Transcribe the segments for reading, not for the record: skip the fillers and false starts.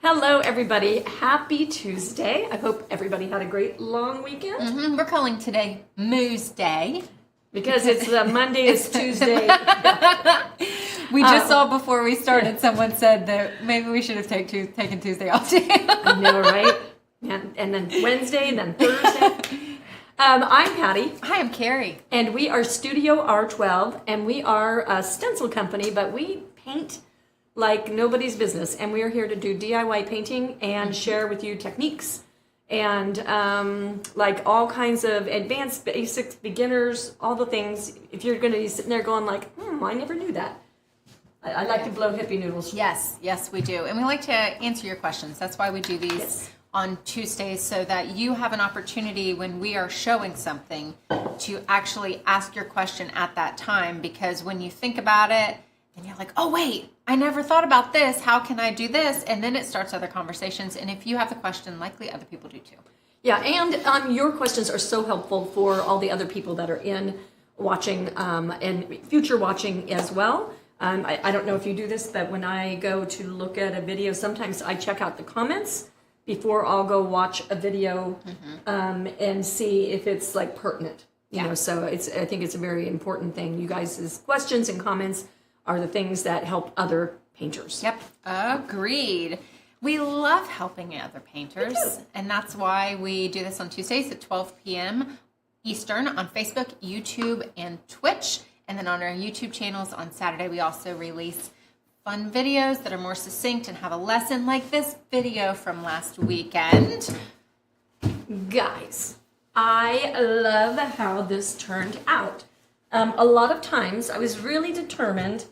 Hello, everybody. Happy Tuesday. I hope everybody had a great long weekend. We're calling today Moose Day. Because it's Monday, it's Tuesday. We just saw before we started, someone said that maybe we should have taken Tuesday off too. I know, right? And then Wednesday, and then Thursday. I'm Patty. Hi, I'm Carrie. And we are StudioR12, and we are a stencil company, but we paint like nobody's business. And we are here to do DIY painting and share with you techniques and like all kinds of advanced, basics, beginners, all the things. If you're going to be sitting there going like, I never knew that. I like to blow hippie noodles. Yes, we do. And we like to answer your questions. That's why we do these on Tuesdays, so that you have an opportunity when we are showing something to actually ask your question at that time. Because when you think about it, and you're like, oh, wait, I never thought about this. How can I do this? And then it starts other conversations. And if you have the question, likely other people do too. Yeah, and your questions are so helpful for all the other people that are in watching and future watching as well. I don't know if you do this, but when I go to look at a video, sometimes I check out the comments before I'll go watch a video and see if it's like pertinent. You know, so I think it's a very important thing. You guys' questions and comments are the things that help other painters. Yep, agreed. We love helping other painters, and that's why we do this on Tuesdays at 12 p.m. Eastern on Facebook, YouTube, and Twitch. And then on our YouTube channels on Saturday, we also release fun videos that are more succinct and have a lesson, like this video from last weekend. Guys, I love how this turned out. A lot of times I was really determined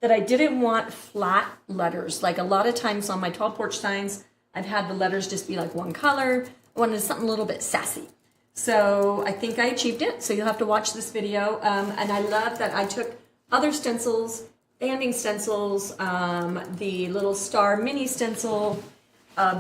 that I didn't want flat letters. Like a lot of times on my tall porch signs, I've had the letters just be like one color. I wanted something a little bit sassy. So I think I achieved it. So you'll have to watch this video. And I love that I took other stencils, banding stencils, the little star mini stencil,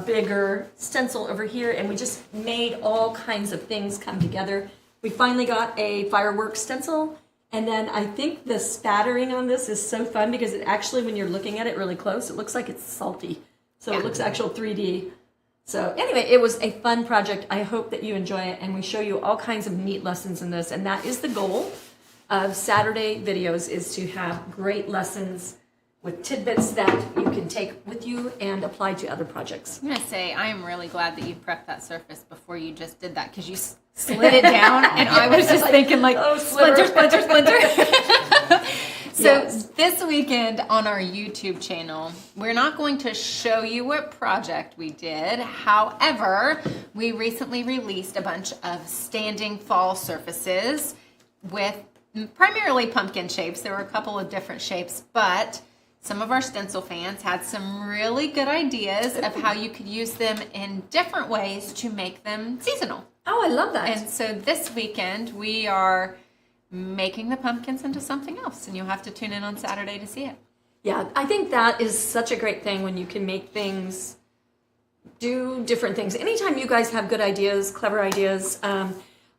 bigger stencil over here, and we just made all kinds of things come together. We finally got a fireworks stencil, and then I think the spattering on this is so fun because it actually, when you're looking at it really close, it looks like it's salty. So it looks actual 3D. So anyway, it was a fun project. I hope that you enjoy it, and we show you all kinds of neat lessons in this, and that is the goal of Saturday videos, is to have great lessons with tidbits that you can take with you and apply to other projects. I'm going to say, I am really glad that you prepped that surface before you just did that, because you slid it down, and I was just thinking like, splinter. So this weekend on our YouTube channel, we're not going to show you what project we did. However, we recently released a bunch of standing fall surfaces with primarily pumpkin shapes. There were a couple of different shapes, but some of our stencil fans had some really good ideas of how you could use them in different ways to make them seasonal. Oh, I love that. And so this weekend we are making the pumpkins into something else, and you'll have to tune in on Saturday to see it. Yeah, I think that is such a great thing when you can make things, do different things. Anytime you guys have good ideas, clever ideas.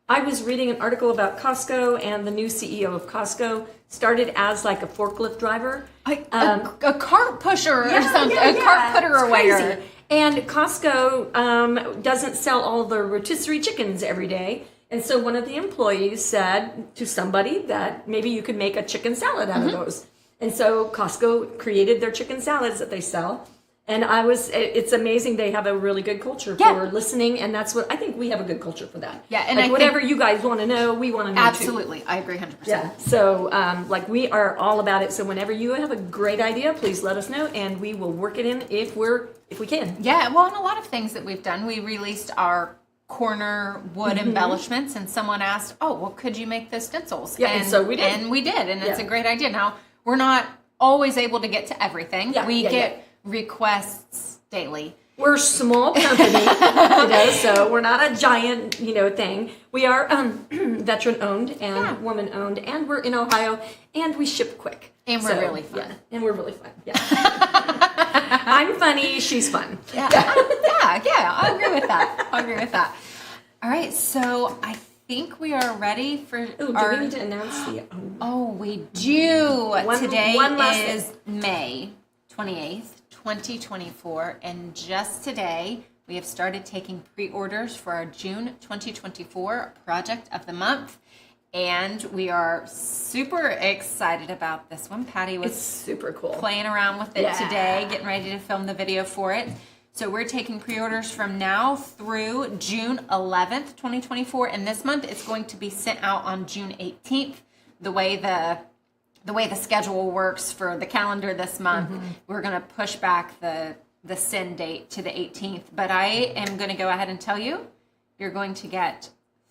I was reading an article about Costco, and the new CEO of Costco started as like a forklift driver. A cart pusher or something, a cart putter or whatever. And Costco doesn't sell all the rotisserie chickens every day. And so one of the employees said to somebody that maybe you could make a chicken salad out of those. And so Costco created their chicken salads that they sell. And it's amazing. They have a really good culture for listening. And that's what I think we have a good culture for that. Yeah. And like whatever you guys want to know, we want to know absolutely. too. I agree 100%. Yeah. So like we are all about it. So whenever you have a great idea, please let us know, and we will work it in if we can. Yeah. Well, and a lot of things that we've done, we released our corner wood embellishments, and someone asked, oh, well, could you make those stencils? Yeah, and so we did. And we did, and it's a great idea. Now, we're not always able to get to everything. We get requests daily. We're a small company, so we're not a giant, thing. We are veteran-owned and woman-owned, and we're in Ohio, and we ship quick. And we're really fun. Yeah, and we're really fun. Yeah. I'm funny, she's fun. Yeah, I agree with that. All right, so I think we are ready for do we need to announce the... Oh, we do. Today is May 28th, 2024. And just today, we have started taking pre-orders for our June 2024 Project of the Month. And we are super excited about this one. Patty was super cool playing around with it today, getting ready to film the video for it. So we're taking pre-orders from now through June 11th, 2024. And this month it's going to be sent out on June 18th. The way the schedule works for the calendar this month, we're going to push back the send date to the 18th. But I am going to go ahead and tell you, you're going to get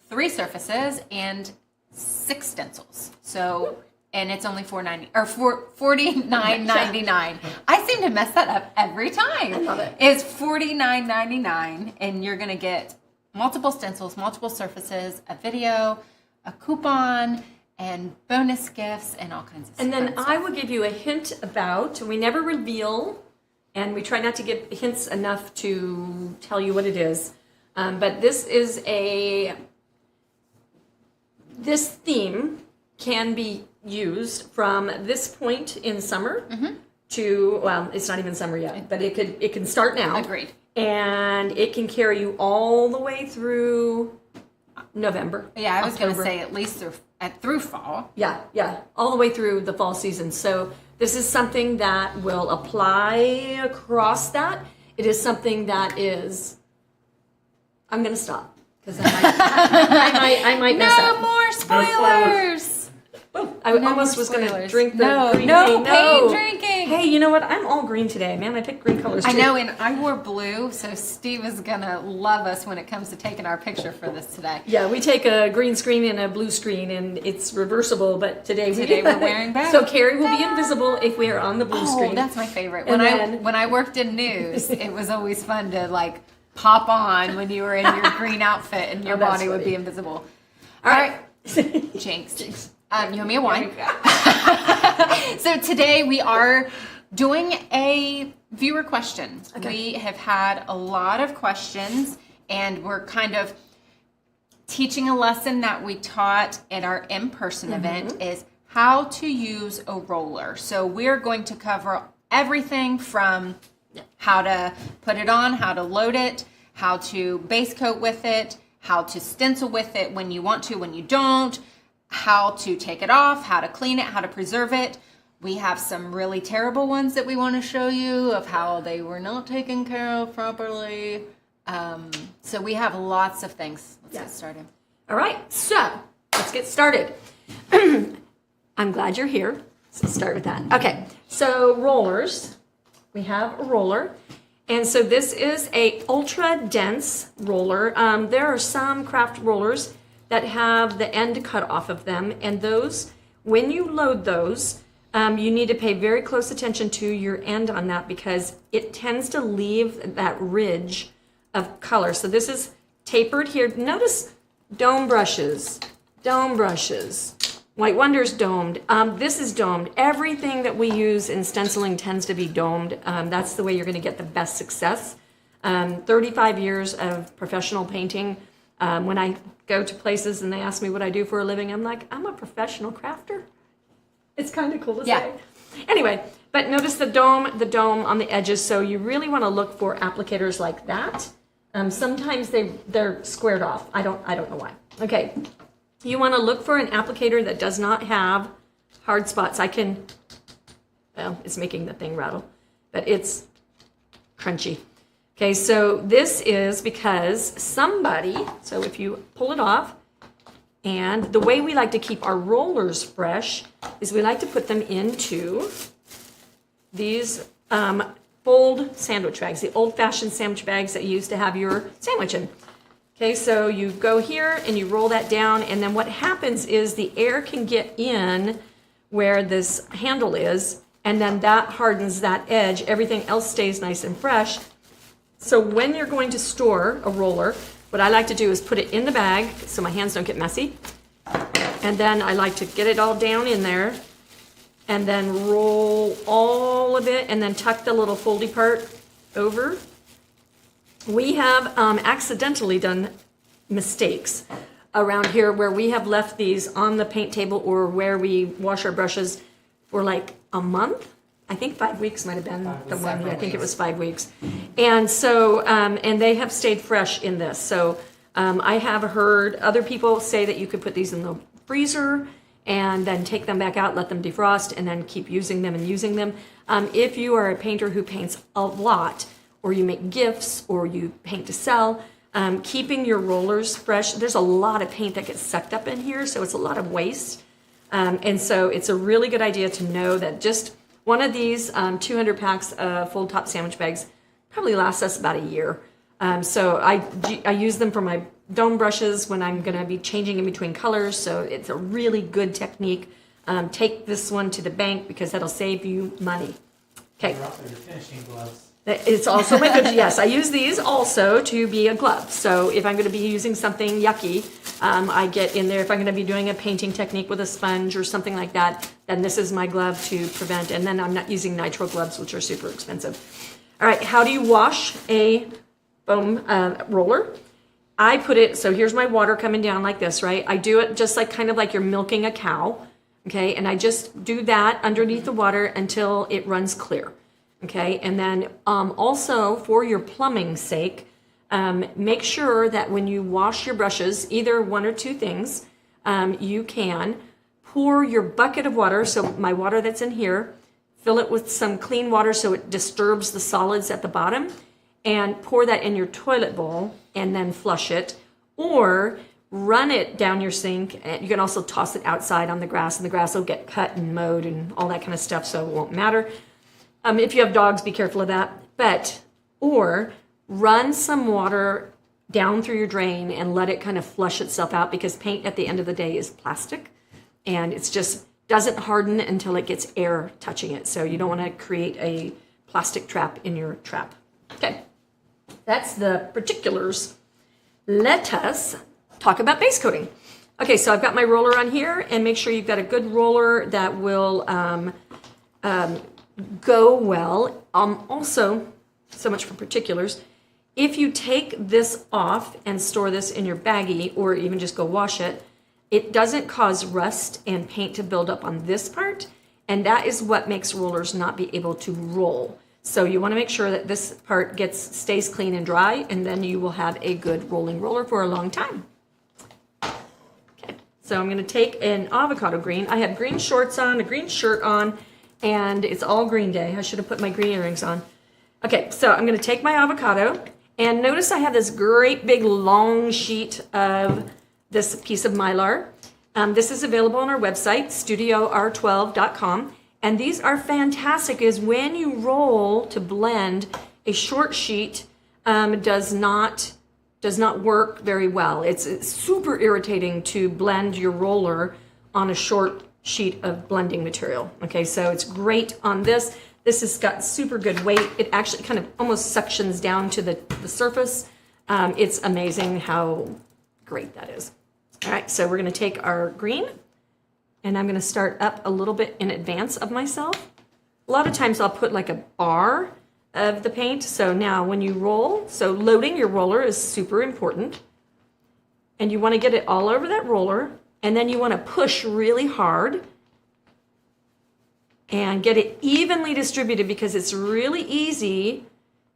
3 surfaces and 6 stencils. So, and it's only $49.99. I seem to mess that up every time. I love it. It's $49.99, and you're gonna get multiple stencils, multiple surfaces, a video, a coupon, and bonus gifts, and all kinds of stuff. And then I will give you a hint about, we never reveal, and we try not to give hints enough to tell you what it is. But this theme can be used from this point in summer to, well, it's not even summer yet, but it can start now. Agreed. And it can carry you all the way through November. Yeah, I was going to October. say at least through fall. Yeah, all the way through the fall season. So this is something that will apply across that. It is something that is, I'm going to stop because I might mess up. No more spoilers. Oh, I No almost more was going to spoilers. drink the green. No Hey, pain drinking. Hey, you know what? I'm all green today, man. I picked green colors too. I know, and I wore blue, so Steve is going to love us when it comes to taking our picture for this today. Yeah, we take a green screen and a blue screen, and it's reversible. But today we're wearing both. So Carrie will be invisible if we are on the blue screen. Oh, that's my favorite. And When I worked in news, it was always fun to like pop on when you were in your green outfit and your that's body would funny. be invisible. all right. Jinx. You want me a wine? So today we are doing a viewer question. Okay. We have had a lot of questions, and we're kind of teaching a lesson that we taught at our in-person event is how to use a roller. So we're going to cover everything from how to put it on, how to load it, how to base coat with it, how to stencil with it when you want to, when you don't, how to take it off, how to clean it, how to preserve it. We have some really terrible ones that we want to show you of how they were not taken care of properly. So we have lots of things. Let's get started. All right, so let's get started. I'm glad you're here. So let's start with that. Okay, so rollers. We have a roller. And so this is a ultra dense roller. There are some craft rollers that have the end cut off of them. And those, when you load those, you need to pay very close attention to your end on that because it tends to leave that ridge of color. So this is tapered here. Notice dome brushes. White Wonder's domed. This is domed. Everything that we use in stenciling tends to be domed. That's the way you're going to get the best success. 35 years of professional painting. When I go to places and they ask me what I do for a living, I'm like, I'm a professional crafter. It's kind of cool to say. Anyway, but notice the dome on the edges. So you really want to look for applicators like that. Sometimes they're squared off. I don't know why. Okay. You want to look for an applicator that does not have hard spots. Well, it's making the thing rattle, but it's crunchy. Okay, so this is because so if you pull it off, and the way we like to keep our rollers fresh is we like to put them into these fold sandwich bags, the old-fashioned sandwich bags that you used to have your sandwich in. Okay, so you go here and you roll that down, and then what happens is the air can get in where this handle is, and then that hardens that edge. Everything else stays nice and fresh. So when you're going to store a roller, what I like to do is put it in the bag so my hands don't get messy. And then I like to get it all down in there and then roll all of it and then tuck the little foldy part over. We have accidentally done mistakes around here where we have left these on the paint table or where we wash our brushes for like a month I think 5 weeks might have been the one. several I think it weeks. was 5 weeks. And so, and they have stayed fresh in this. So I have heard other people say that you could put these in the freezer and then take them back out, let them defrost, and then keep using them and using them. If you are a painter who paints a lot, or you make gifts, or you paint to sell, keeping your rollers fresh, there's a lot of paint that gets sucked up in here, so it's a lot of waste. And so it's a really good idea to know that just one of these 200 packs of full top sandwich bags probably lasts us about a year. So I use them for my dome brushes when I'm going to be changing in between colors. So it's a really good technique. Take this one to the bank because that'll save you money. Okay. They're also your finishing gloves. It's also my good. Yes, I use these also to be a glove. So if I'm going to be using something yucky, I get in there. If I'm going to be doing a painting technique with a sponge or something like that, then this is my glove to prevent. And then I'm not using nitrile gloves, which are super expensive. All right, how do you wash a foam roller? I put it, so here's my water coming down like this, right? I do it just like kind of like you're milking a cow, okay? And I just do that underneath the water until it runs clear. Okay, and then also for your plumbing's sake, make sure that when you wash your brushes, either one or two things, you can pour your bucket of water, so my water that's in here, fill it with some clean water so it disturbs the solids at the bottom, and pour that in your toilet bowl and then flush it, or run it down your sink. And you can also toss it outside on the grass, and the grass will get cut and mowed and all that kind of stuff, so it won't matter. If you have dogs, be careful of that. Or run some water down through your drain and let it kind of flush itself out, because paint at the end of the day is plastic and it's just doesn't harden until it gets air touching it. So you don't want to create a plastic trap in your trap. Okay, that's the particulars. Let us talk about base coating. Okay, so I've got my roller on here, and make sure you've got a good roller that will go well. Also, so much for particulars. If you take this off and store this in your baggie, or even just go wash it, it doesn't cause rust and paint to build up on this part, and that is what makes rollers not be able to roll. So you want to make sure that this part stays clean and dry, and then you will have a good rolling roller for a long time. Okay, so I'm going to take an avocado green. I have green shorts on, a green shirt on, and it's all green day. I should have put my green earrings on. Okay, so I'm going to take my avocado, and notice I have this great big long sheet of this piece of Mylar. This is available on our website, StudioR12.com, and these are fantastic because when you roll to blend, a short sheet does not work very well. It's super irritating to blend your roller on a short sheet of blending material. Okay, so it's great on this. This has got super good weight. It actually kind of almost suctions down to the surface. It's amazing how great that is. All right, so we're going to take our green, and I'm going to start up a little bit in advance of myself. A lot of times I'll put like a bar of the paint. So now when you roll, so loading your roller is super important, and you want to get it all over that roller. And then you want to push really hard and get it evenly distributed, because it's really easy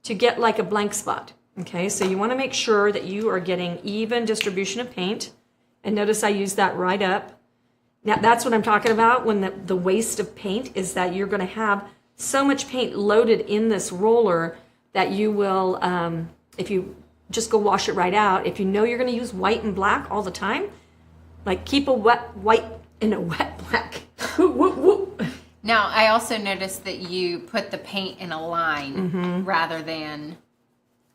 to get like a blank spot. Okay, so you want to make sure that you are getting even distribution of paint. And notice I use that right up. Now that's what I'm talking about when the waste of paint is that you're going to have so much paint loaded in this roller that you will, if you just go wash it right out, if you know you're going to use white and black all the time, like keep a wet white and a wet black. Now, I also noticed that you put the paint in a line rather than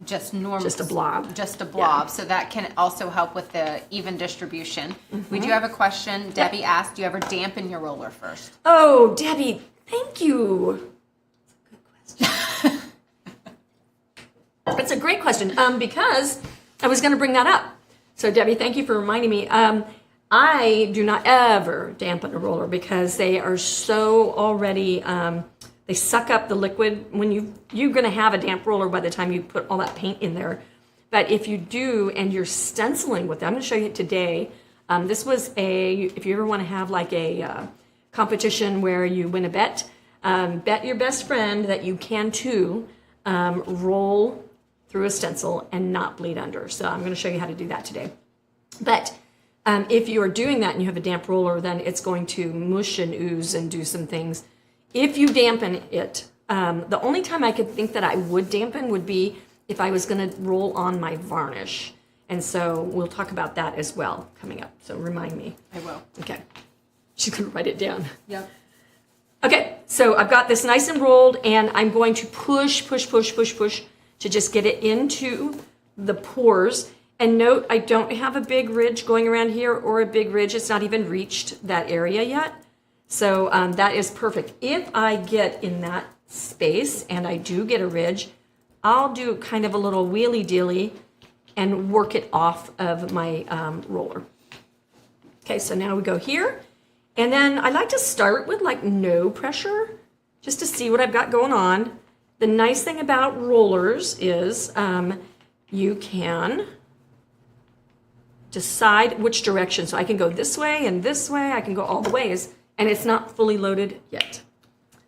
just normal. Just a blob. Just a blob. Yeah. So that can also help with the even distribution. We do have a question. Debbie asked, do you ever dampen your roller first? Oh, Debbie, thank you. That's a good question. It's a great question because I was going to bring that up. So, Debbie, thank you for reminding me. I do not ever dampen a roller because they are so already, they suck up the liquid. When you're going to have a damp roller by the time you put all that paint in there. But if you do and you're stenciling with it, I'm going to show you today. This was if you ever want to have like a competition where you win a bet, Bet your best friend that you can too roll through a stencil and not bleed under. So I'm going to show you how to do that today. But if you are doing that and you have a damp roller, then it's going to mush and ooze and do some things. If you dampen it, the only time I could think that I would dampen would be if I was going to roll on my varnish. And so we'll talk about that as well coming up. So remind me. I will. Okay. She's going to write it down. Yep. Okay, so I've got this nice and rolled, and I'm going to push to just get it into the pores. And note, I don't have a big ridge going around here or a big ridge. It's not even reached that area yet. So that is perfect. If I get in that space and I do get a ridge, I'll do kind of a little wheelie dealy and work it off of my roller. Okay, so now we go here. And then I like to start with like no pressure, just to see what I've got going on. The nice thing about rollers is you can decide which direction. So I can go this way and this way. I can go all the ways, and it's not fully loaded yet.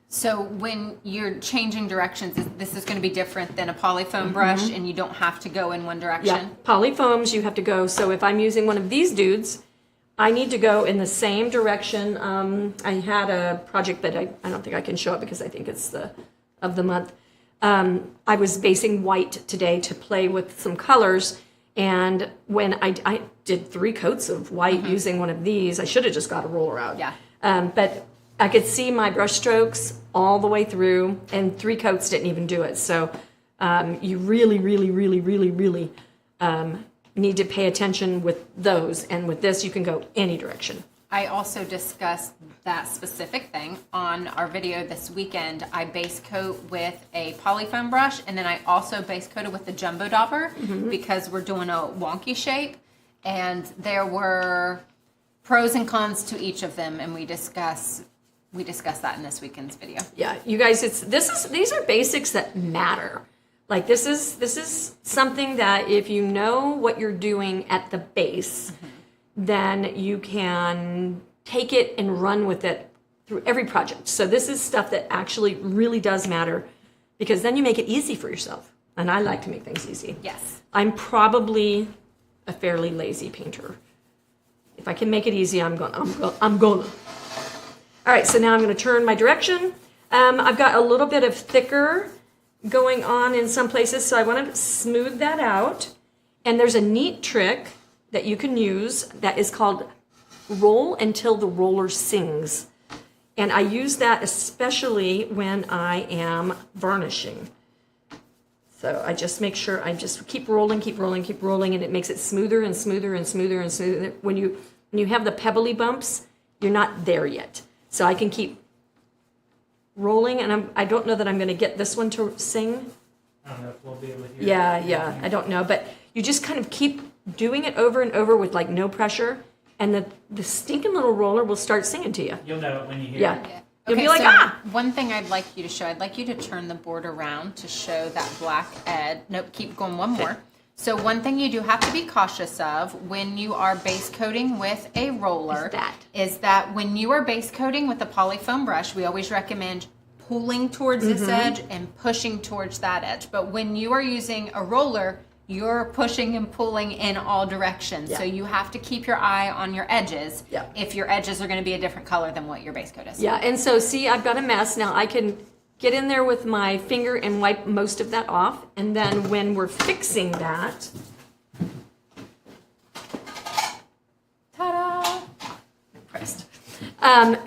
So when you're changing directions, this is going to be different than a polyfoam brush, and you don't have to go in one direction? Yeah, polyfoams, you have to go. So if I'm using one of these dudes, I need to go in the same direction. I had a project that I don't think I can show it because I think it's of the month. I was basing white today to play with some colors, and when I did 3 coats of white using one of these, I should have just got a roller out. Yeah. But I could see my brush strokes all the way through, and 3 coats didn't even do it. So you really need to pay attention with those, and with this you can go any direction. I also discussed that specific thing on our video this weekend. I base coat with a polyfoam brush, and then I also base coated with the jumbo dauber because we're doing a wonky shape, and there were pros and cons to each of them, and we discuss that in this weekend's video. Yeah, you guys, these are basics that matter. Like this is something that if you know what you're doing at the base, then you can take it and run with it through every project. So this is stuff that actually really does matter, because then you make it easy for yourself. And I like to make things easy. Yes. I'm probably a fairly lazy painter. If I can make it easy, I'm gonna. All right, so now I'm gonna turn my direction. I've got a little bit of thicker going on in some places, so I want to smooth that out. And there's a neat trick that you can use that is called roll until the roller sings. And I use that especially when I am varnishing. So I just make sure I just keep rolling, and it makes it smoother and smoother and smoother and smoother. When you have the pebbly bumps, you're not there yet. So I can keep rolling, and I don't know that I'm going to get this one to sing. I don't know if we'll be able to hear. Yeah, I don't know, but you just kind of keep doing it over and over with like no pressure, and the stinking little roller will start singing to you. You'll know it when you hear Yeah. it. You'll Okay, be like, so ah! one thing I'd like you to show, I'd like you to turn the board around to show that black edge. Nope, keep going one more. So one thing you do have to be cautious of when you are base coating with a roller is that when you are base coating with a polyfoam brush, we always recommend pulling towards this edge and pushing towards that edge. But when you are using a roller, you're pushing and pulling in all directions. Yeah. So you have to keep your eye on your edges Yeah. if your edges are going to be a different color than what your base coat is. Yeah, and so see, I've got a mess. Now I can get in there with my finger and wipe most of that off. And then when we're fixing that, ta-da! pressed.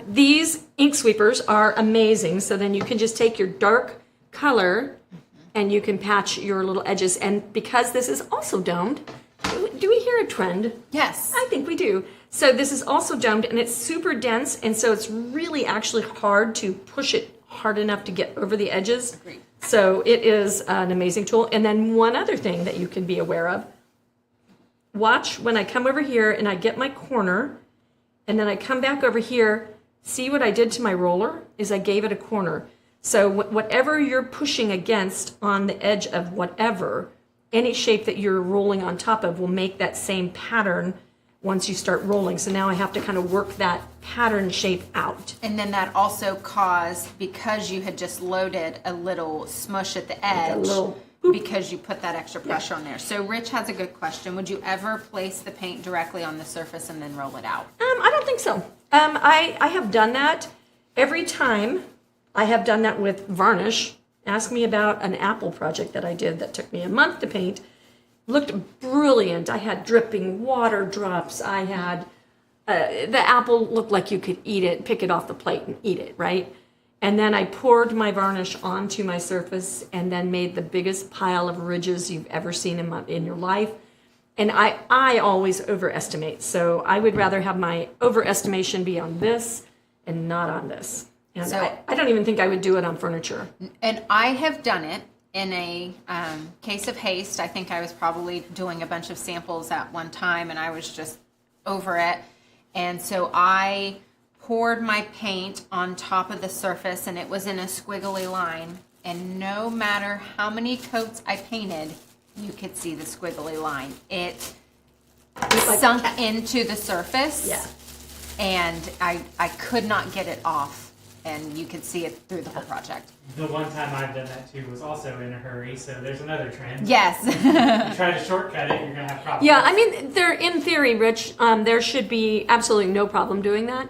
These ink sweepers are amazing. So then you can just take your dark color and you can patch your little edges. And because this is also domed, do we hear a trend? Yes. I think we do. So this is also domed, and it's super dense, and so it's really actually hard to push it hard enough to get over the edges. Agreed. So it is an amazing tool. And then one other thing that you can be aware of, watch when I come over here and I get my corner, and then I come back over here, see what I did to my roller is I gave it a corner. So whatever you're pushing against on the edge of whatever, any shape that you're rolling on top of will make that same pattern once you start rolling. So now I have to kind of work that pattern shape out. And then that also caused, because you had just loaded a little smush at the edge, little boop. because you put that extra pressure on there. So Rich has a good question. Would you ever place the paint directly on the surface and then roll it out? I don't think so. I have done that every time. I have done that with varnish. Ask me about an apple project that I did that took me a month to paint. Looked brilliant. I had dripping water drops. I had the apple looked like you could eat it, pick it off the plate and eat it, right? And then I poured my varnish onto my surface and then made the biggest pile of ridges you've ever seen in your life. And I always overestimate. So I would rather have my overestimation be on this and not on this. And So- I don't even think I would do it on furniture. And I have done it in a case of haste. I think I was probably doing a bunch of samples at one time and I was just over it. And so I poured my paint on top of the surface and it was in a squiggly line. And no matter how many coats I painted, you could see the squiggly line. It like sunk into the surface. Yeah. And I could not get it off. And you could see it through the whole project. The one time I've done that too was also in a hurry, so there's another trend. Yes. You try to shortcut it, you're gonna have problems. Yeah, I mean, in theory, Rich, there should be absolutely no problem doing that.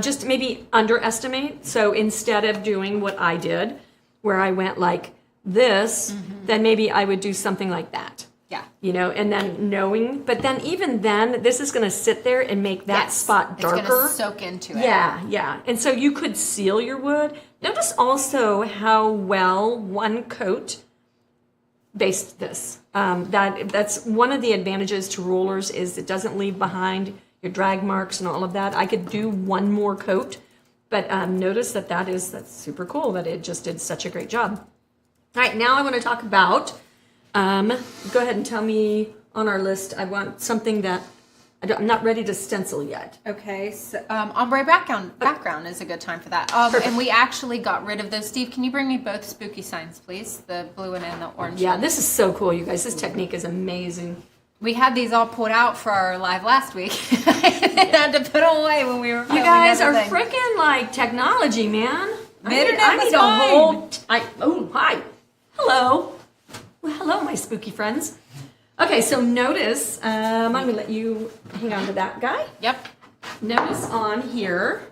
Just maybe underestimate. So instead of doing what I did, where I went like this, then maybe I would do something like that. Yeah. You know, and then knowing, but then even then, this is going to sit there and make that Yes. spot darker. It's going to soak into it. Yeah. And so you could seal your wood. Notice also how well one coat based this. That's one of the advantages to rollers is it doesn't leave behind your drag marks and all of that. I could do one more coat, but notice that's super cool that it just did such a great job. All right, now I want to talk about, go ahead and tell me on our list, I want something that, I'm not ready to stencil yet. Okay, so ombre background is a good time for that. And we actually got rid of those. Steve, can you bring me both spooky signs, please? The blue one and the orange Yeah, one. this is so cool, you guys. This technique is amazing. We had these all pulled out for our live last week. I had to put them away when we were You filming guys are everything. freaking like technology, man. Internet I was need a fine. whole. Oh, hi. Hello. Well, hello, my spooky friends. Okay, so notice, I'm going to let you hang on to that guy. Yep. Notice on here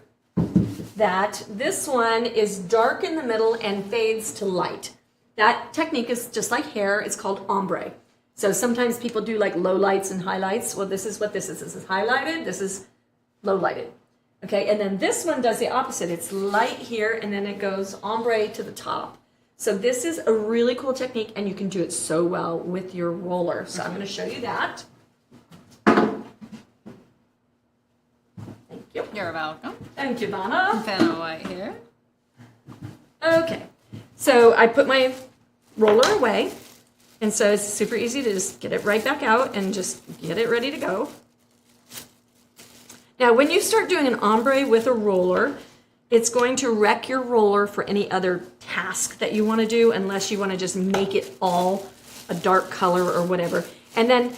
that this one is dark in the middle and fades to light. That technique is just like hair. It's called ombre. So sometimes people do like low lights and highlights. Well, this is what this is. This is highlighted. This is low lighted. Okay, and then this one does the opposite. It's light here, and then it goes ombre to the top. So this is a really cool technique, and you can do it so well with your roller. So I'm going to show you that. Thank you. You're welcome. Thank you, Vanna. Vanna White here. Okay, so I put my roller away, and so it's super easy to just get it right back out and just get it ready to go. Now, when you start doing an ombre with a roller, it's going to wreck your roller for any other task that you want to do, unless you want to just make it all a dark color or whatever. And then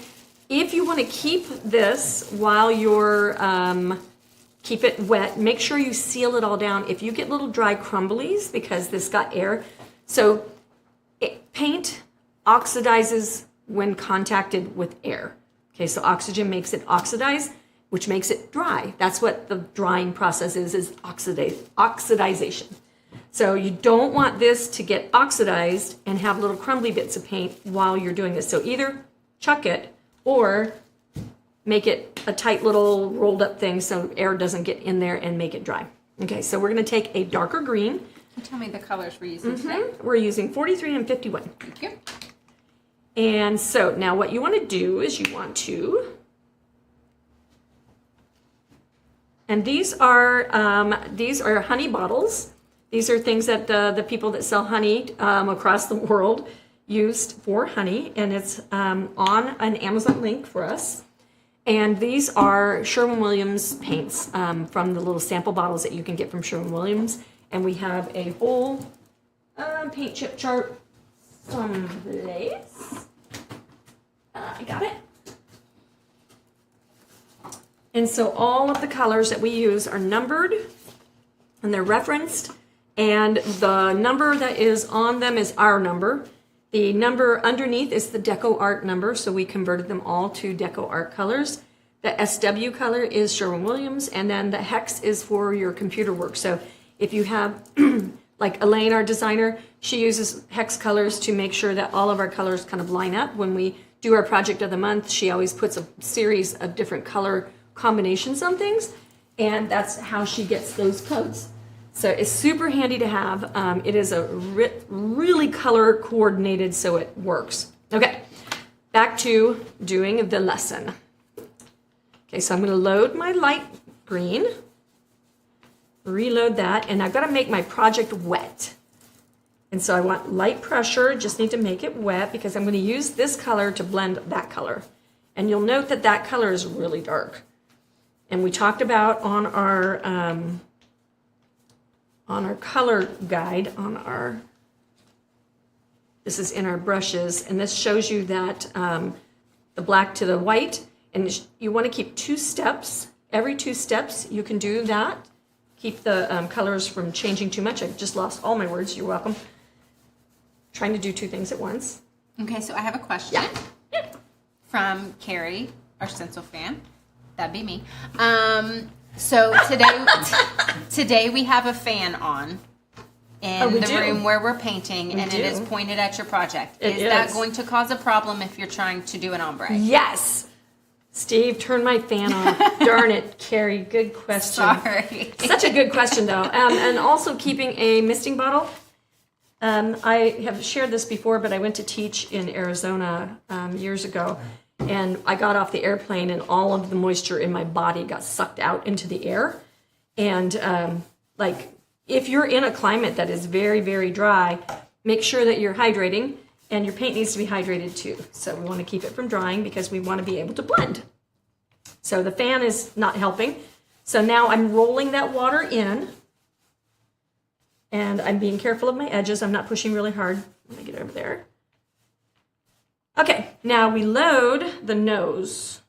if you want to keep this while you're, keep it wet, make sure you seal it all down. If you get little dry crumblies, because this got air, so paint oxidizes when contacted with air. Okay, so oxygen makes it oxidize, which makes it dry. That's what the drying process is oxidization. So you don't want this to get oxidized and have little crumbly bits of paint while you're doing this. So either chuck it or make it a tight little rolled up thing so air doesn't get in there and make it dry. Okay, so we're gonna take a darker green. Can you tell me the colors we're using today? We're using 43 and 51. Thank you. And so now what you wanna do is you want to, and these are honey bottles. These are things that the people that sell honey across the world used for honey, and it's on an Amazon link for us. And these are Sherwin-Williams paints from the little sample bottles that you can get from Sherwin-Williams. And we have a whole paint chip chart someplace. I got it. And so all of the colors that we use are numbered and they're referenced, and the number that is on them is our number. The number underneath is the Deco Art number, so we converted them all to Deco Art colors. The SW color is Sherwin-Williams, and then the hex is for your computer work. So if you have, like Elaine, our designer, she uses hex colors to make sure that all of our colors kind of line up. When we do our project of the month, she always puts a series of different color combinations on things, and that's how she gets those codes. So it's super handy to have. It is a really color coordinated, so it works. Okay, back to doing the lesson. Okay, so I'm going to load my light green, reload that, and I've got to make my project wet. And so I want light pressure, just need to make it wet because I'm going to use this color to blend that color. And you'll note that that color is really dark. And we talked about on our color guide, this is in our brushes, and this shows you that the black to the white, and you want to keep 2 steps. Every 2 steps you can do that. Keep the colors from changing too much. I've just lost all my words. You're welcome. Trying to do 2 things at once. Okay, so I have a question. Yeah. From Carrie, our stencil fan. That'd be me. So today we have a fan on in the room where we're painting, and it is pointed at your project. Is that going to cause a problem if you're trying to do an ombre? Yes. Steve, turn my fan on. Darn it, Carrie. Good question. Sorry. Such a good question, though. And also keeping a misting bottle. I have shared this before, but I went to teach in Arizona years ago. And I got off the airplane and all of the moisture in my body got sucked out into the air. And like if you're in a climate that is very, very dry, make sure that you're hydrating, and your paint needs to be hydrated too. So we want to keep it from drying because we want to be able to blend. So the fan is not helping. So now I'm rolling that water in, and I'm being careful of my edges. I'm not pushing really hard. Let me get over there. Okay, now we load the nose.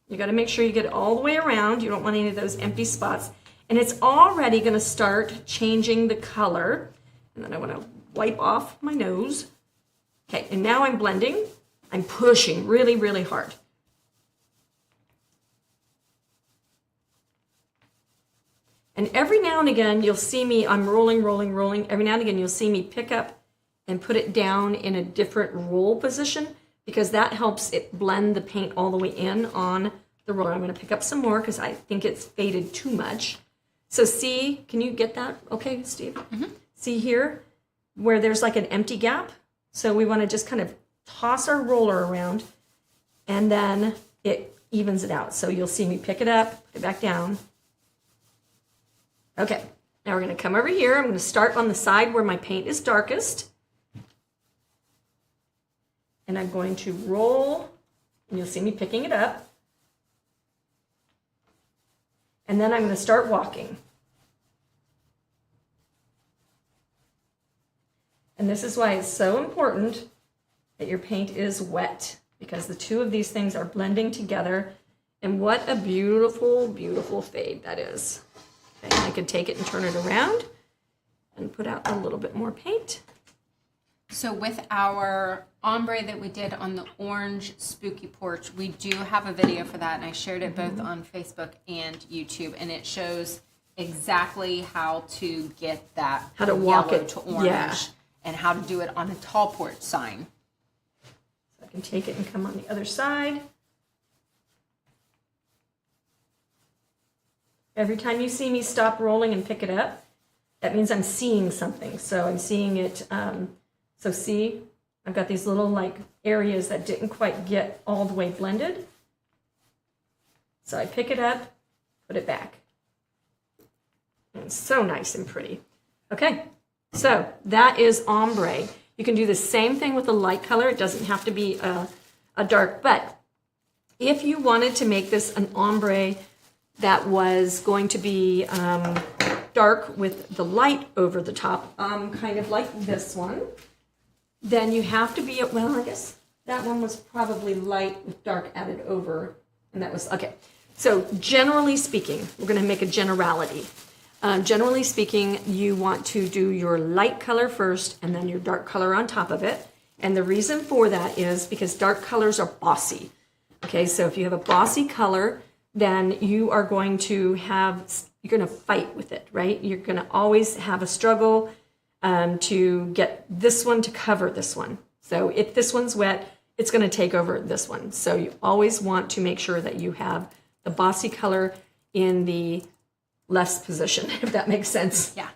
You got to make sure you get it all the way around. You don't want any of those empty spots. And it's already going to start changing the color. And then I want to wipe off my nose. Okay, and now I'm blending. I'm pushing really, really hard. And every now and again, you'll see me, I'm rolling. Every now and again, you'll see me pick up and put it down in a different roll position, because that helps it blend the paint all the way in on the roller. I'm going to pick up some more because I think it's faded too much. So see, can you get that? Okay, Steve? Mm-hmm. See here where there's like an empty gap? So we want to just kind of toss our roller around, and then it evens it out. So you'll see me pick it up, put it back down. Okay, now we're going to come over here. I'm going to start on the side where my paint is darkest. And I'm going to roll, and you'll see me picking it up. And then I'm going to start walking. And this is why it's so important that your paint is wet, because the 2 of these things are blending together. And what a beautiful, beautiful fade that is. Okay, I can take it and turn it around and put out a little bit more paint. So with our ombre that we did on the orange spooky porch, we do have a video for that, and I shared it both on Facebook and YouTube, and it shows exactly how to get that how to walk yellow it to orange, and how to do it on a tall porch sign. So I can take it and come on the other side. Every time you see me stop rolling and pick it up, that means I'm seeing something. So I'm seeing it. So see, I've got these little like areas that didn't quite get all the way blended. So I pick it up, put it back. And it's so nice and pretty. Okay, so that is ombre. You can do the same thing with a light color. It doesn't have to be a dark, but if you wanted to make this an ombre that was going to be dark with the light over the top, kind of like this one, then you have to be, well, I guess That one was probably light with dark added over. And that was, okay. So generally speaking, we're going to make a generality. Generally speaking, you want to do your light color first and then your dark color on top of it. And the reason for that is because dark colors are bossy. Okay, so if you have a bossy color, then you are going to you're going to fight with it, right? You're going to always have a struggle to get this one to cover this one. So if this one's wet, it's going to take over this one. So you always want to make sure that you have the bossy color in the left position, if that makes sense. Yeah,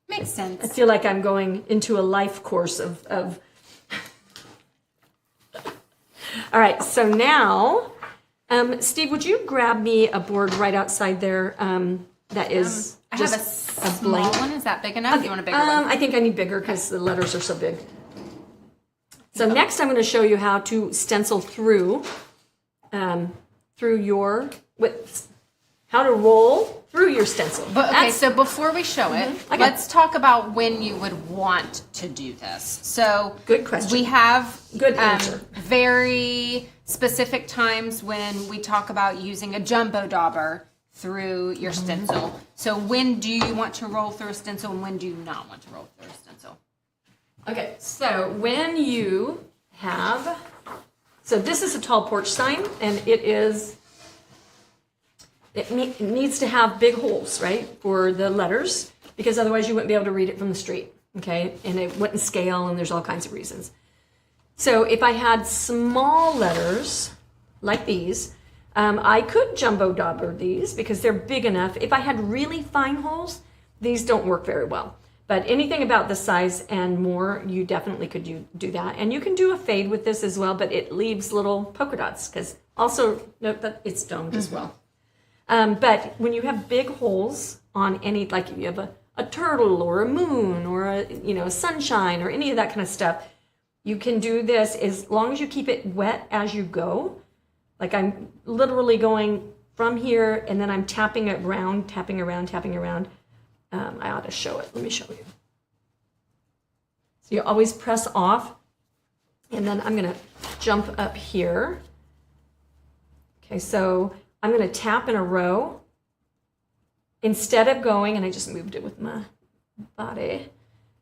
makes sense. I feel like I'm going into a life course of... All right, so now, Steve, would you grab me a board right outside there that is I have a just small blank one. Is that big enough? You want a bigger one? I think I need bigger because the letters are so big. So next I'm going to show you how to stencil through how to roll through your stencil. But, okay, so before we show it, Okay. let's talk about when you would want to do this. So Good question. We have Good answer. very specific times when we talk about using a jumbo dauber through your stencil. So when do you want to roll through a stencil and when do you not want to roll through a stencil? Okay, so when you have, so this is a tall porch sign, and it needs to have big holes, right, for the letters, because otherwise you wouldn't be able to read it from the street, okay, and it wouldn't scale, and there's all kinds of reasons. So if I had small letters like these, I could jumbo dauber these because they're big enough. If I had really fine holes, these don't work very well. But anything about this size and more, you definitely could do that. And you can do a fade with this as well, but it leaves little polka dots because also note that it's domed as well. But when you have big holes on any, like if you have a turtle or a moon or a sunshine or any of that kind of stuff, you can do this as long as you keep it wet as you go. Like I'm literally going from here and then I'm tapping it around, tapping around, tapping around. I ought to show it. Let me show you. So you always press off, and then I'm going to jump up here. Okay, so I'm going to tap in a row. Instead of going, and I just moved it with my body,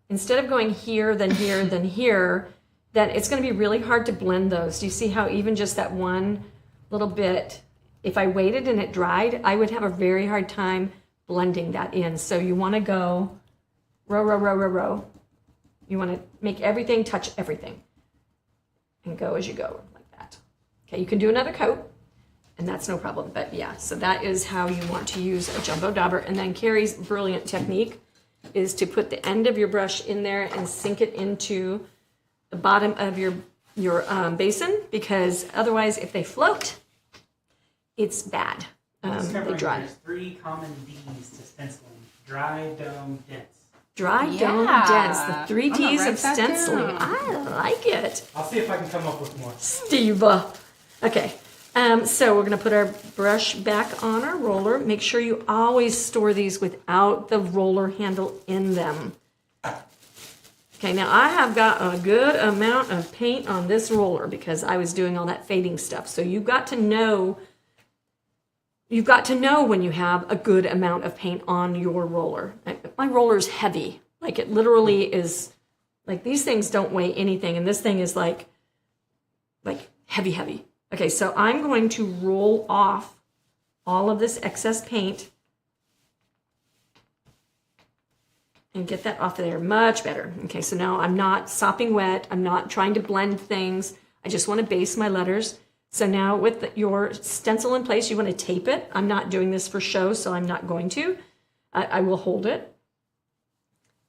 instead of going here, then here, then here, then it's going to be really hard to blend those. Do you see how even just that one little bit, if I waited and it dried, I would have a very hard time blending that in. So you want to go row, row, row, row, row. You want to make everything touch everything and go as you go like that. Okay, you can do another coat and that's no problem. But yeah, so that is how you want to use a jumbo dauber. And then Carrie's brilliant technique is to put the end of your brush in there and sink it into the bottom of your basin, because otherwise if they float, it's bad. They dry. There's 3 common D's to stenciling: dry, dome, dense. Dry, dome, dense. The 3 D's of stenciling. I like it. I'll see if I can come up with more. Steve. Okay. So we're going to put our brush back on our roller. Make sure you always store these without the roller handle in them. Okay, now I have got a good amount of paint on this roller because I was doing all that fading stuff. So you've got to know when you have a good amount of paint on your roller. My roller is heavy. Like it literally is, like these things don't weigh anything. And this thing is like heavy, heavy. Okay, so I'm going to roll off all of this excess paint and get that off of there much better. Okay, so now I'm not sopping wet. I'm not trying to blend things. I just want to base my letters. So now with your stencil in place, you want to tape it. I'm not doing this for show, so I'm not going to. I will hold it.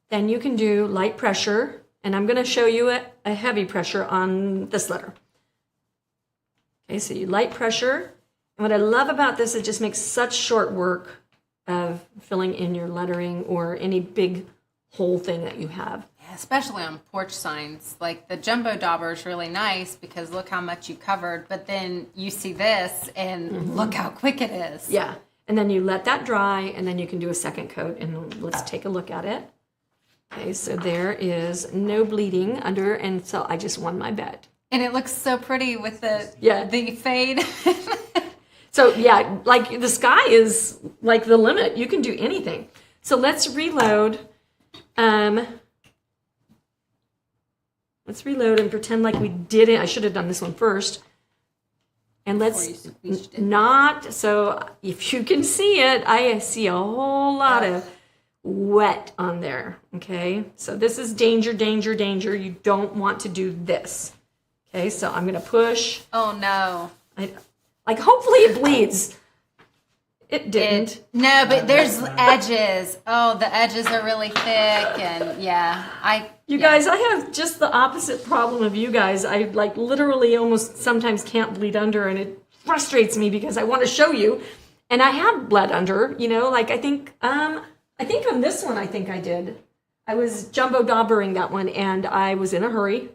Then you can do light pressure, and I'm going to show you a heavy pressure on this letter. Okay, so you light pressure. And what I love about this, it just makes such short work of filling in your lettering or any big hole thing that you have. Yeah, especially on porch signs. Like the jumbo dauber is really nice because look how much you covered, but then you see this and look how quick it is. Yeah, and then you let that dry and then you can do a second coat and let's take a look at it. Okay, so there is no bleeding under, and so I just won my bet. And it looks so pretty with the fade. So yeah, like the sky is like the limit. You can do anything. So let's reload. Let's reload and pretend like we didn't. I should have done this one first. And let's not, so if you can see it, I see a whole lot of wet on there, okay? So this is danger, danger, danger. You don't want to do this. Okay, so I'm gonna push. Oh no. Like hopefully it bleeds. It didn't. No, but there's edges. Oh, the edges are really thick, and You guys, I have just the opposite problem of you guys. I like literally almost sometimes can't bleed under, and it frustrates me because I want to show you, and I have bled under. You know, like I think on this one, I think I did. I was jumbo daubering that one, and I was in a hurry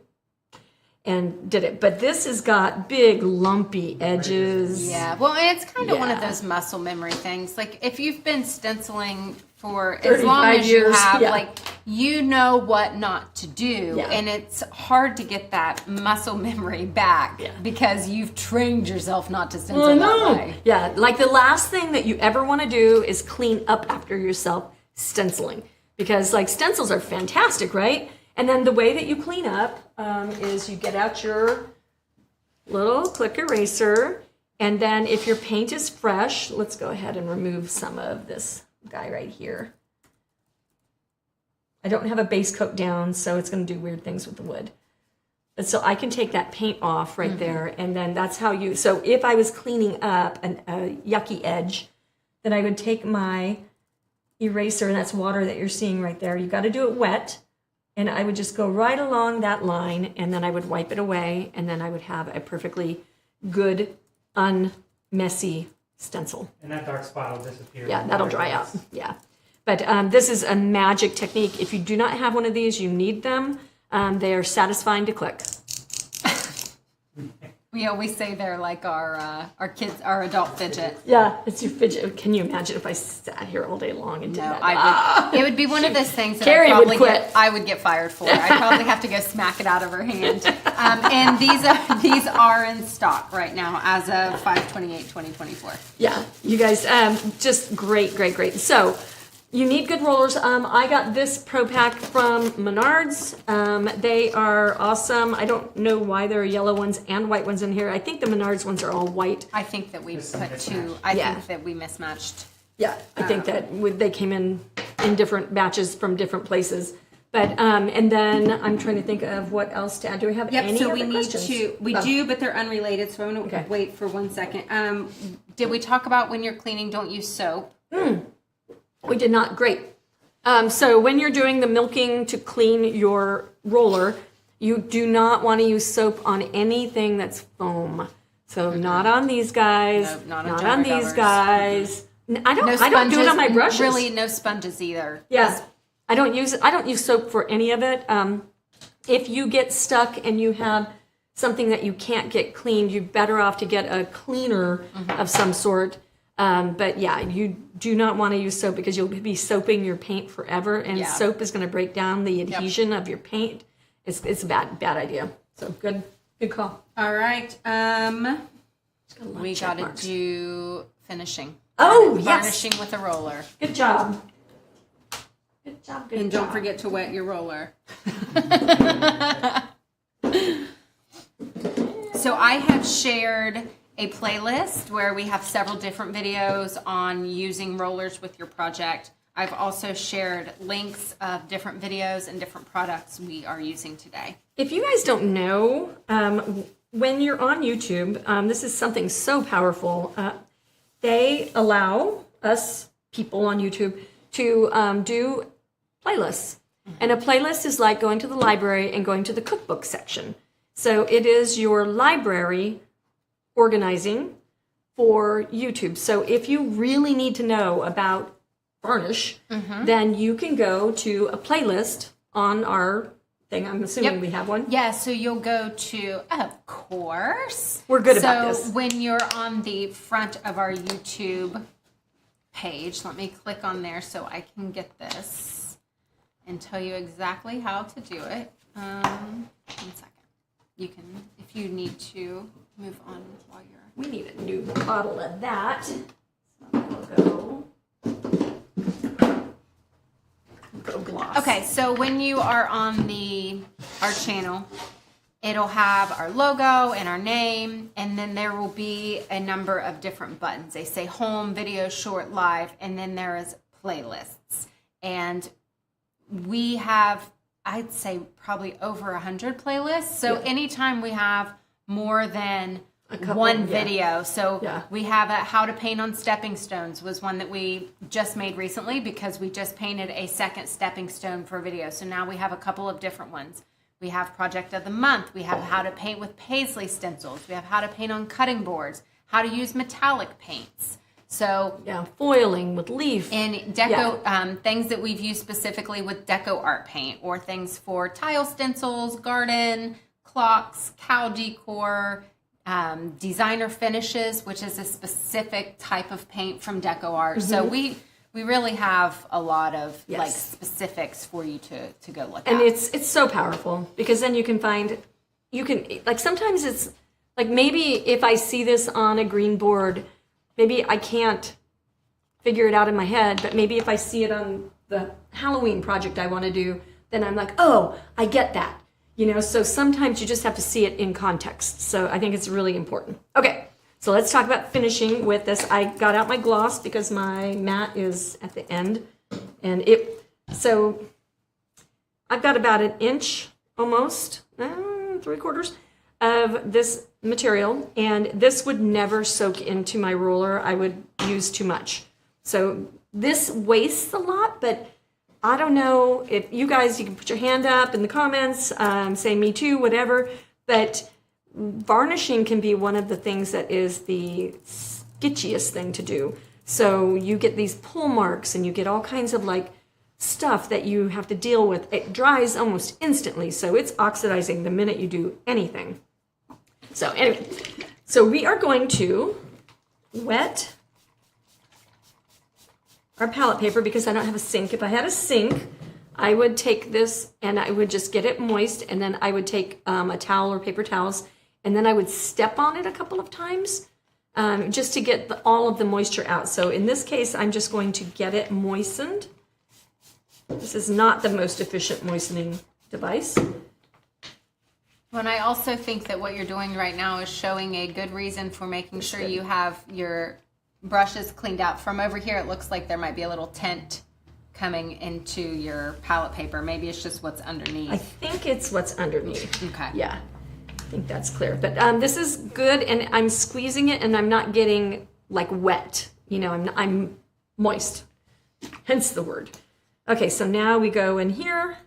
and did it. But this has got big lumpy edges. Yeah, well, it's kind of one of those muscle memory things. Like if you've been stenciling for as long as you have, like you know what not to do, and it's hard to get that muscle memory back because you've trained yourself not to stencil that way. Yeah, like the last thing that you ever want to do is clean up after yourself stenciling, because like stencils are fantastic, right? And then the way that you clean up is you get out your little click eraser, and then if your paint is fresh, let's go ahead and remove some of this guy right here. I don't have a base coat down, so it's going to do weird things with the wood. But so I can take that paint off right there, and then that's how you, so if I was cleaning up a yucky edge, then I would take my eraser, and that's water that you're seeing right there. You got to do it wet. And I would just go right along that line, and then I would wipe it away, and then I would have a perfectly good, unmessy stencil. And that dark spot will disappear. Yeah, that'll dry out. Yeah. But this is a magic technique. If you do not have one of these, you need them. They are satisfying to click. We always say they're like our kids, our adult fidget. Yeah, it's your fidget. Can you imagine if I sat here all day long and did that? I would. It would be one of those things that Carrie would quit. I would get fired for. I'd probably have to go smack it out of her hand. And these are in stock right now as of 5/28/2024. Yeah, you guys, just great, great, great. So you need good rollers. I got this Pro Pack from Menards. They are awesome. I don't know why there are yellow ones and white ones in here. I think the Menards ones are all white. I think that we put two. I think that we mismatched. Yeah, I think that they came in different batches from different places. But and then I'm trying to think of what else to add. Do we have any so other we need questions? we do, but they're unrelated, so I'm going to wait for 1 second. Did we talk about when you're cleaning, don't use soap? We did not. Great. So when you're doing the milking to clean your roller, you do not want to use soap on anything that's foam. So not on these guys. No, not on these guys. I don't do it on my brushes. Really, no sponges either. Yeah. I don't use soap for any of it. If you get stuck and you have something that you can't get cleaned, you're better off to get a cleaner of some sort. But yeah, you do not want to use soap because you'll be soaping your paint forever, and soap is going to break down the adhesion of your paint. It's a bad idea. So good call. All right. We got to do finishing. Oh, yes. Varnishing with a roller. Good job. Good job. And don't forget to wet your roller. So I have shared a playlist where we have several different videos on using rollers with your project. I've also shared links of different videos and different products we are using today. If you guys don't know, when you're on YouTube, this is something so powerful. They allow us people on YouTube to do playlists. And a playlist is like going to the library and going to the cookbook section. So it is your library organizing for YouTube. So if you really need to know about varnish, then you can go to a playlist on our thing. I'm assuming we have one. Yeah, so you'll go to, of course. We're good about this. So when you're on the front of our YouTube page, let me click on there so I can get this and tell you exactly how to do it. 1 second. you can, if you need to move on while you're. We need a new bottle of that. So we'll go gloss. Okay, so when you are on our channel, it'll have our logo and our name, and then there will be a number of different buttons. They say home, video, short, live, and then there is playlists. And we have, I'd say, probably over 100 playlists. So anytime we have more than one video. So we have a how to paint on stepping stones was one that we just made recently because we just painted a second stepping stone for a video. So now we have a couple of different ones. We have project of the month. We have how to paint with paisley stencils. We have how to paint on cutting boards, how to use metallic paints. So foiling with leaf. And deco, things that we've used specifically with deco art paint, or things for tile stencils, garden, clocks, cow decor, designer finishes, which is a specific type of paint from deco art. So we really have a lot of like specifics for you to go look at. And it's so powerful because then you can like sometimes it's like maybe if I see this on a green board, maybe I can't figure it out in my head, but maybe if I see it on the Halloween project I want to do, then I'm like, oh, I get that. So sometimes you just have to see it in context. So I think it's really important. Okay, so let's talk about finishing with this. I got out my gloss because my mat is at the end. And so I've got about an inch almost, 3/4 of this material. And this would never soak into my roller. I would use too much. So this wastes a lot, but I don't know if you guys, you can put your hand up in the comments, say me too, whatever, but varnishing can be one of the things that is the sketchiest thing to do. So you get these pull marks and you get all kinds of like stuff that you have to deal with. It dries almost instantly, so it's oxidizing the minute you do anything. So anyway, so we are going to wet our palette paper because I don't have a sink. If I had a sink, I would take this and I would just get it moist, and then I would take a towel or paper towels, and then I would step on it a couple of times just to get all of the moisture out. So in this case, I'm just going to get it moistened. This is not the most efficient moistening device. Well, and I also think that what you're doing right now is showing a good reason for making sure you have your brushes cleaned out. From over here, it looks like there might be a little tint coming into your palette paper. Maybe it's just what's underneath. I think it's what's underneath. Okay. Yeah, I think that's clear. But this is good, and I'm squeezing it, and I'm not getting like wet. I'm moist, hence the word. Okay, so now we go in here,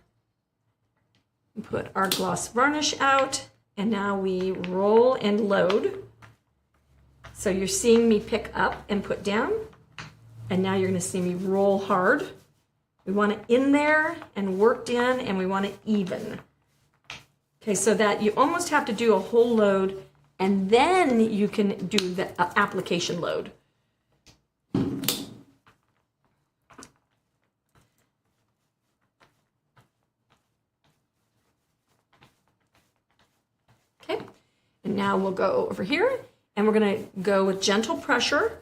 put our gloss varnish out, and now we roll and load. So you're seeing me pick up and put down, and now you're going to see me roll hard. We want it in there and worked in, and we want it even. Okay, so that you almost have to do a whole load, and then you can do the application load. Okay, and now we'll go over here. And we're going to go with gentle pressure,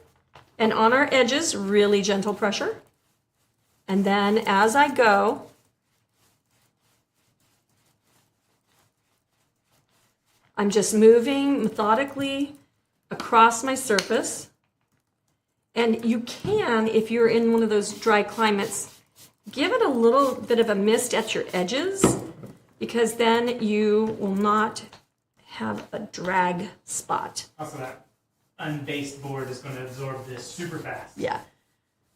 and on our edges, really gentle pressure. And then as I go, I'm just moving methodically across my surface. And you can, if you're in one of those dry climates, give it a little bit of a mist at your edges, because then you will not have a drag spot. Also, that unbased board is going to absorb this super fast. Yeah,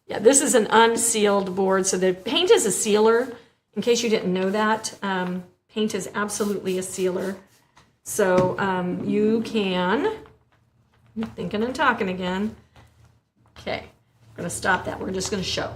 this is an unsealed board, so the paint is a sealer. In case you didn't know that, paint is absolutely a sealer. So you can, I'm thinking and talking again. Okay, I'm going to stop that. We're just going to show.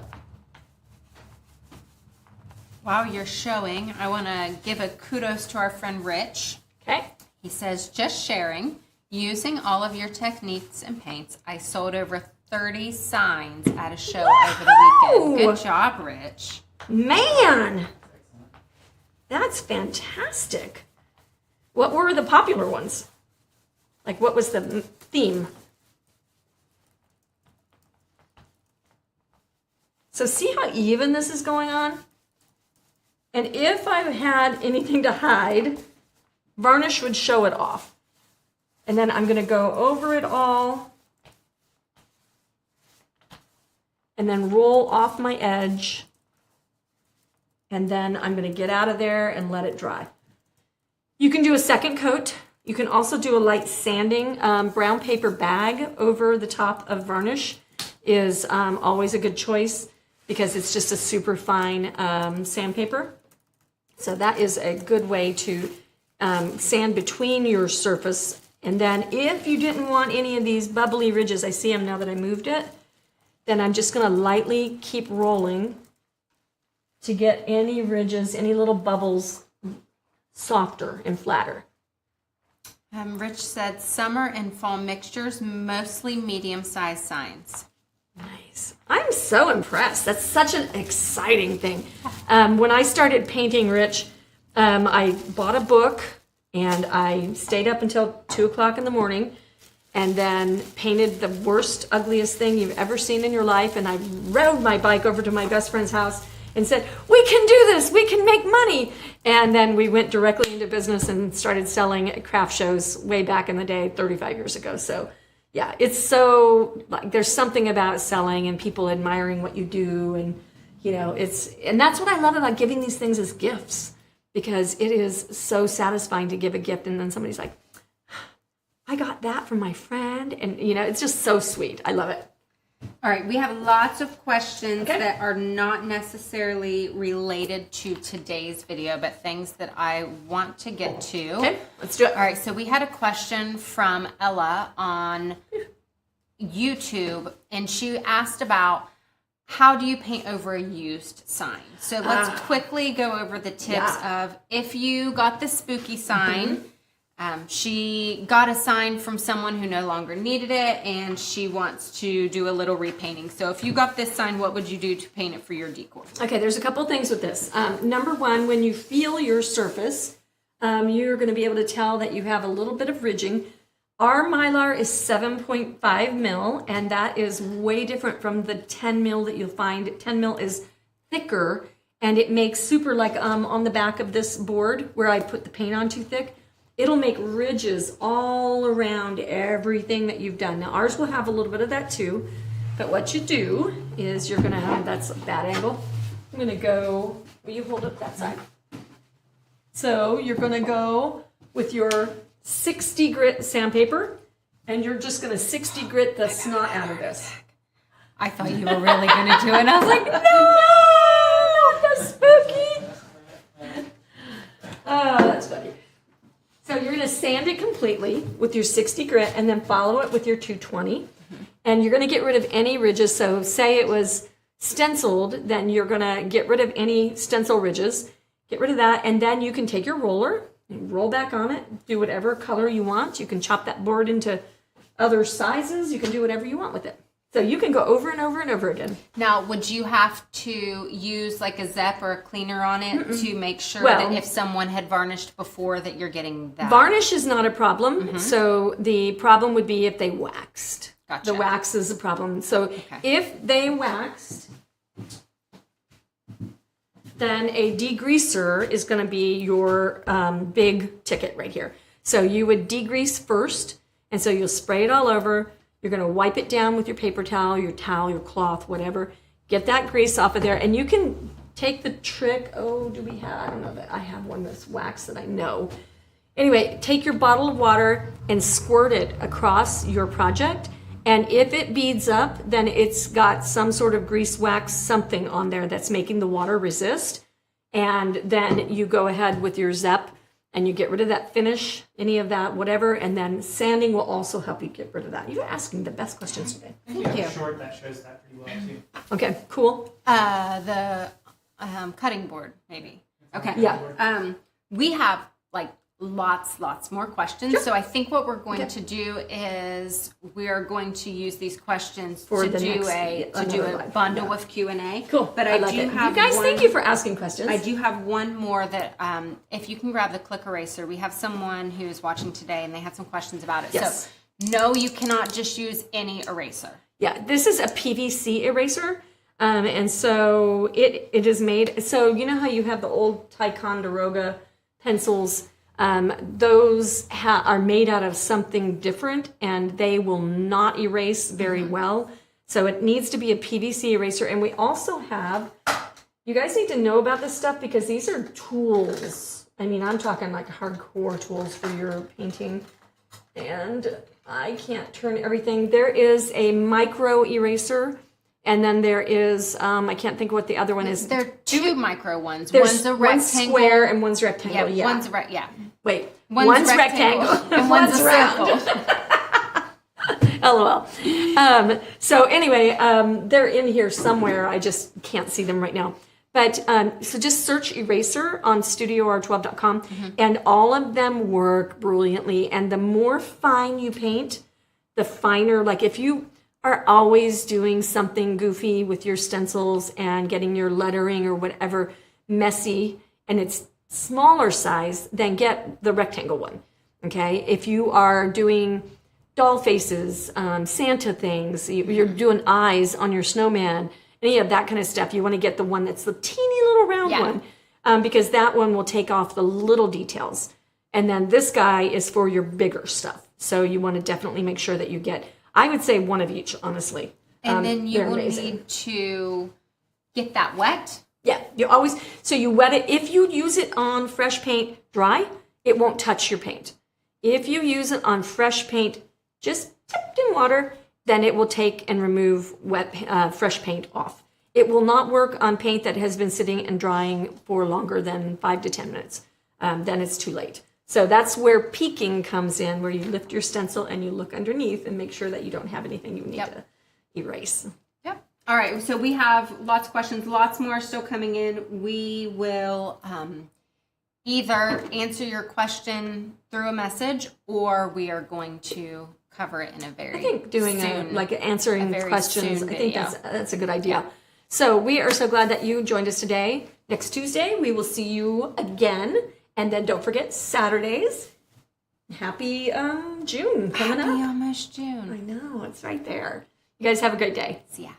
While you're showing, I want to give a kudos to our friend Rich. Okay. He says, just sharing, using all of your techniques and paints, I sold over 30 signs at a show over the weekend. Good job, Rich. Man, that's fantastic. What were the popular ones? Like, what was the theme? So see how even this is going on? And if I had anything to hide, varnish would show it off. And then I'm going to go over it all and then roll off my edge. And then I'm going to get out of there and let it dry. You can do a second coat. You can also do a light sanding. Brown paper bag over the top of varnish is always a good choice because it's just a super fine sandpaper. So that is a good way to sand between your surface. And then if you didn't want any of these bubbly ridges, I see them now that I moved it, then I'm just going to lightly keep rolling to get any ridges, any little bubbles softer and flatter. Rich said summer and fall mixtures, mostly medium-sized signs. Nice. I'm so impressed. That's such an exciting thing. When I started painting, Rich, I bought a book and I stayed up until 2 o'clock in the morning and then painted the worst, ugliest thing you've ever seen in your life. And I rode my bike over to my best friend's house and said, we can do this, we can make money. And then we went directly into business and started selling at craft shows way back in the day, 35 years ago. So yeah, it's so, like, there's something about selling and people admiring what you do. And, you know, and that's what I love about giving these things as gifts, because it is so satisfying to give a gift and then somebody's like, I got that from my friend. And, you know, it's just so sweet. I love it. All right, we have lots of questions Okay. that are not necessarily Related to today's video, but things that I want to get to. Okay, let's do it. All right, so we had a question from Ella on YouTube, and she asked about how do you paint over a used sign? So let's quickly go over the tips of if you got the spooky sign. She got a sign from someone who no longer needed it, and she wants to do a little repainting. So if you got this sign, what would you do to paint it for your decor? Okay, there's a couple things with this. Number one, when you feel your surface, you're going to be able to tell that you have a little bit of ridging. Our Mylar is 7.5 mil, and that is way different from the 10 mil that you'll find. 10 mil is thicker, and it makes super, like on the back of this board where I put the paint on too thick, it'll make ridges all around everything that you've done. Now ours will have a little bit of that too, but what you do is you're gonna have, that's a bad angle. I'm gonna go, will you hold up that side? So you're gonna go with your 60 grit sandpaper and you're just gonna 60 grit the snot out of this. I thought you were really going to do it, and I was like, No, that's spooky. Oh, that's funny. So you're going to sand it completely with your 60 grit and then follow it with your 220. And you're going to get rid of any ridges. So say it was stenciled, then you're going to get rid of any stencil ridges. Get rid of that. And then you can take your roller and roll back on it. Do whatever color you want. You can chop that board into other sizes. You can do whatever you want with it. So you can go over and over and over again. Now, would you have to use like a Zep or a cleaner on it to make sure that if someone had varnished before that you're getting that? Varnish is not a problem. So the problem would be if they waxed. Gotcha. The wax is the problem. So if they waxed, then a degreaser is going to be your big ticket right here. So you would degrease first, and so you'll spray it all over. You're going to wipe it down with your paper towel, your cloth, whatever. Get that grease off of there. And you can take the trick. Oh, do we have? I don't know that I have one that's wax that I know. Anyway, take your bottle of water and squirt it across your project. And if it beads up, then it's got some sort of grease, wax, something on there that's making the water resist. And then you go ahead with your Zep and you get rid of that finish, any of that, whatever, and then sanding will also help you get rid of that. You're asking the best questions today. Thank you. A short that shows that pretty well too. Okay, cool. The cutting board, maybe. Okay. Yeah. We have like lots more questions. Sure. So I think what we're going to do is we are going to use these questions For to the do next- a live. bundle Yeah. with Q&A. Cool. But I like do it. have you guys. one, Thank you for asking questions. I do have one more that if you can grab the click eraser, we have someone who's watching today and they had some questions about it. Yes. So no, you cannot just use any eraser. Yeah, this is a PVC eraser. And so it is made, so you know how you have the old Ticonderoga pencils, those are made out of something different and they will not erase very well. So it needs to be a PVC eraser. And we also have, you guys need to know about this stuff because these are tools. I mean, I'm talking like hardcore tools for your painting. And I can't turn everything. There is a micro eraser. And then there is, I can't think what the other one is. There are two micro ones. There's One's a one's rectangle. square and one's rectangle. Yeah. One's Wait. One's rectangle and one's a round. circle. LOL. So anyway, they're in here somewhere. I just can't see them right now. But so just search eraser on StudioR12.com, and all of them work brilliantly. And the more fine you paint, the finer. Like if you are always doing something goofy with your stencils and getting your lettering or whatever messy, and it's smaller size, then get the rectangle one. Okay, if you are doing doll faces, Santa things, you're doing eyes on your snowman, any of that kind of stuff, you want to get the one that's the teeny little round one, because that one will take off the little details. And then this guy is for your bigger stuff. So you want to definitely make sure that you get, I would say one of each, honestly. And then you they're will amazing. need to get that wet. Yeah, you always, so you wet it. If you use it on fresh paint dry, it won't touch your paint. If you use it on fresh paint, just dipped in water, then it will take and remove fresh paint off. It will not work on paint that has been sitting and drying for longer than 5 to 10 minutes. Then it's too late. So that's where peeking comes in, where you lift your stencil and you look underneath and make sure that you don't have anything you need to erase. Yep. All right, so we have lots of questions, lots more still coming in. We will Either answer your question through a message, or we are going to cover it in a very I think doing answering very questions, soon I think video. that's a good idea. So we are so glad that you joined us today. Next Tuesday, we will see you again. And then don't forget, Saturdays. Happy June coming Happy up. almost June. I know, it's right there. You guys have a great day. See ya.